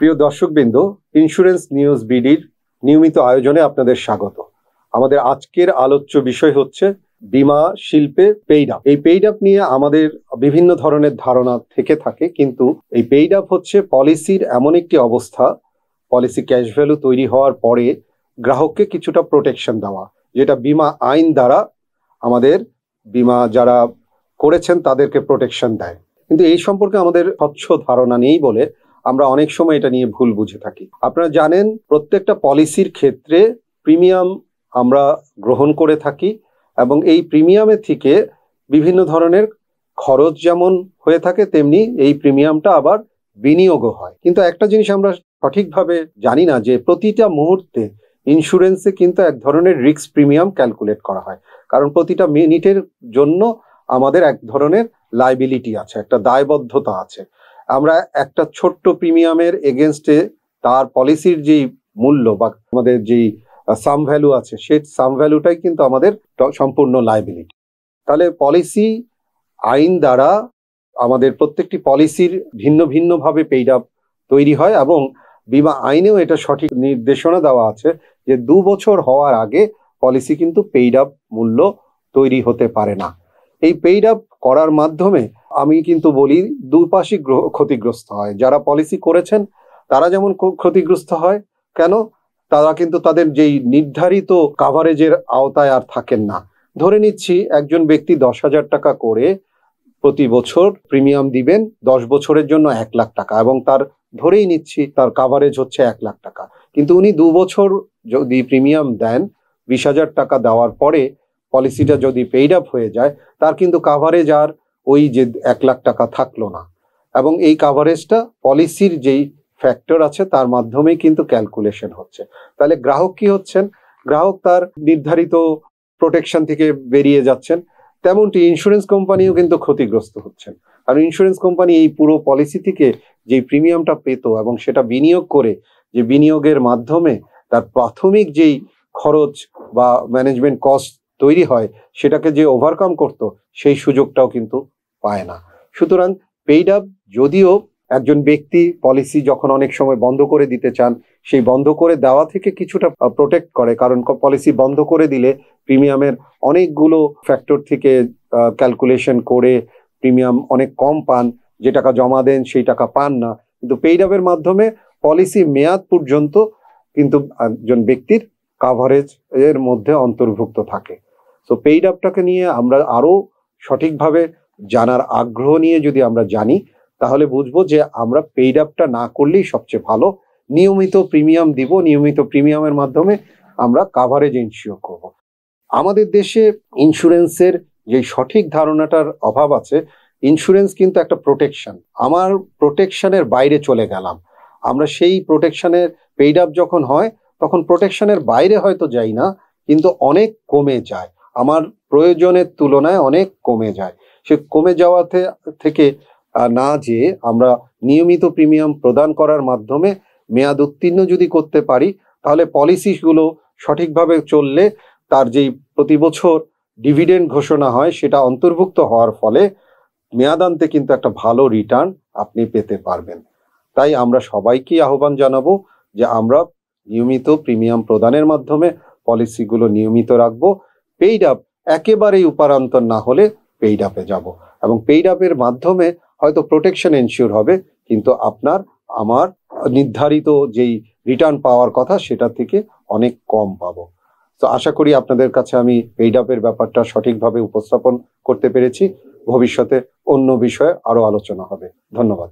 প্রিয় দর্শকবৃন্দ, insurance news বিডির নিয়মিত আয়োজনে আপনাদের স্বাগত। আমাদের আজকের আলোচ্য বিষয় হচ্ছে বীমা শিল্পে পেইড আপ। এই পেইড আপ নিয়ে আমাদের বিভিন্ন ধরনের ধারণা থেকে থাকে, কিন্তু এই পেইড আপ হচ্ছে পলিসির এমন একটি অবস্থা, পলিসি ক্যাশ ভ্যালু তৈরি হওয়ার পরে গ্রাহককে কিছুটা প্রোটেকশন দেওয়া, যেটা বীমা আইন দ্বারা আমাদের বীমা যারা করেছেন তাদেরকে প্রোটেকশন দেয়। কিন্তু এই সম্পর্কে আমাদের স্বচ্ছ ধারণা নেই বলে আমরা অনেক সময় এটা নিয়ে ভুল বুঝে থাকি। আপনারা জানেন, প্রত্যেকটা পলিসির ক্ষেত্রে প্রিমিয়াম আমরা গ্রহণ করে থাকি এবং এই প্রিমিয়ামের থেকে বিভিন্ন ধরনের খরচ যেমন হয়ে থাকে, তেমনি এই প্রিমিয়ামটা আবার বিনিয়োগও হয়। কিন্তু একটা জিনিস আমরা সঠিকভাবে জানি না, যে প্রতিটা মুহূর্তে ইন্স্যুরেন্সে কিন্তু এক ধরনের রিস্ক প্রিমিয়াম ক্যালকুলেট করা হয়, কারণ প্রতিটা মিনিটের জন্য আমাদের এক ধরনের লাইবিলিটি আছে, একটা দায়বদ্ধতা আছে। আমরা একটা ছোট্ট প্রিমিয়ামের এগেনস্টে তার পলিসির যেই মূল্য বা আমাদের যেই সাম ভ্যালু আছে, সেই সাম ভ্যালুটাই কিন্তু আমাদের সম্পূর্ণ লাইবিলিটি। তাহলে পলিসি আইন দ্বারা আমাদের প্রত্যেকটি পলিসির ভিন্ন ভিন্নভাবে পেইড আপ তৈরি হয় এবং বীমা আইনেও এটা সঠিক নির্দেশনা দেওয়া আছে যে 2 বছর হওয়ার আগে পলিসি কিন্তু পেইড আপ মূল্য তৈরি হতে পারে না। এই পেইড আপ করার মাধ্যমে আমি কিন্তু বলি দুপাশই ক্ষতিগ্রস্ত হয়। যারা পলিসি করেছেন তারা যেমন ক্ষতিগ্রস্ত হয়, কেন? তারা কিন্তু তাদের যেই নির্ধারিত কাভারেজের আওতায় আর থাকেন না। ধরে নিচ্ছি একজন ব্যক্তি 10,000 টাকা করে প্রতি বছর প্রিমিয়াম দিবেন, 10 বছরের জন্য 1 লাখ টাকা, এবং তার ধরেই নিচ্ছি তার কাভারেজ হচ্ছে 1 লাখ টাকা। কিন্তু উনি 2 বছর যদি প্রিমিয়াম দেন, 20,000 টাকা দেওয়ার পরে পলিসিটা যদি পেইড আপ হয়ে যায়, তার কিন্তু কাভারেজ আর ওই যে 1 লাখ টাকা থাকলো না। এবং এই কাভারেজটা পলিসির যেই ফ্যাক্টর আছে তার মাধ্যমেই কিন্তু ক্যালকুলেশন হচ্ছে। তাহলে গ্রাহক কি হচ্ছেন? গ্রাহক তার নির্ধারিত প্রোটেকশন থেকে বেরিয়ে যাচ্ছেন। তেমনটি ইন্স্যুরেন্স কোম্পানিও কিন্তু ক্ষতিগ্রস্ত হচ্ছেন, কারণ ইন্স্যুরেন্স কোম্পানি এই পুরো পলিসি থেকে যে প্রিমিয়ামটা পেত এবং সেটা বিনিয়োগ করে, যে বিনিয়োগের মাধ্যমে তার প্রাথমিক যেই খরচ বা ম্যানেজমেন্ট কস্ট তৈরি হয়, সেটাকে যে ওভারকাম করত, সেই সুযোগটাও কিন্তু পায় না। সুতরাং পেইড আপ, যদিও একজন ব্যক্তি পলিসি যখন অনেক সময় বন্ধ করে দিতে চান, সেই বন্ধ করে দেওয়া থেকে কিছুটা প্রোটেক্ট করে, কারণ পলিসি বন্ধ করে দিলে প্রিমিয়ামের অনেকগুলো ফ্যাক্টর থেকে ক্যালকুলেশন করে প্রিমিয়াম অনেক কম পান, যে টাকা জমা দেন সেই টাকা পান না। কিন্তু পেইড আপের মাধ্যমে পলিসি মেয়াদ পর্যন্ত কিন্তু একজন ব্যক্তির কাভারেজ এর মধ্যে অন্তর্ভুক্ত থাকে। সো পেইড আপটাকে নিয়ে আমরা আরো সঠিকভাবে জানার আগ্রহ নিয়ে যদি আমরা জানি, তাহলে বুঝবো যে আমরা পেইড আপটা না করলেই সবচেয়ে ভালো। নিয়মিত প্রিমিয়াম দিব, নিয়মিত প্রিমিয়ামের মাধ্যমে আমরা কাভারেজ ইনশিওর করব। আমাদের দেশে ইন্স্যুরেন্সের যে সঠিক ধারণাটার অভাব আছে। ইন্স্যুরেন্স কিন্তু একটা প্রোটেকশন, আমার প্রোটেকশনের বাইরে চলে গেলাম, আমরা সেই প্রোটেকশনের পেইড আপ যখন হয় তখন প্রোটেকশনের বাইরে হয়তো যাই না, কিন্তু অনেক কমে যায়, আমার প্রয়োজনের তুলনায় অনেক কমে যায়। সে কমে যাওয়াতে থেকে না যে আমরা নিয়মিত প্রিমিয়াম প্রদান করার মাধ্যমে মেয়াদ উত্তীর্ণ যদি করতে পারি, তাহলে পলিসিগুলো সঠিকভাবে চললে তার যেই প্রতি বছর ডিভিডেন্ড ঘোষণা হয়, সেটা অন্তর্ভুক্ত হওয়ার ফলে মেয়াদান্তে কিন্তু একটা ভালো রিটার্ন আপনি পেতে পারবেন। তাই আমরা সবাইকে আহ্বান জানাবো যে আমরা নিয়মিত প্রিমিয়াম প্রদানের মাধ্যমে পলিসিগুলো নিয়মিত রাখবো। পেইড আপ একেবারেই উপারান্তর না হলে পেইড আপে যাব, এবং পেইড আপের মাধ্যমে হয়তো প্রোটেকশন এনশিওর হবে, কিন্তু আপনার আমার নির্ধারিত যেই রিটার্ন পাওয়ার কথা সেটা থেকে অনেক কম পাবো। তো আশা করি আপনাদের কাছে আমি পেইড আপের ব্যাপারটা সঠিকভাবে উপস্থাপন করতে পেরেছি। ভবিষ্যতে অন্য বিষয়ে আরো আলোচনা হবে। ধন্যবাদ।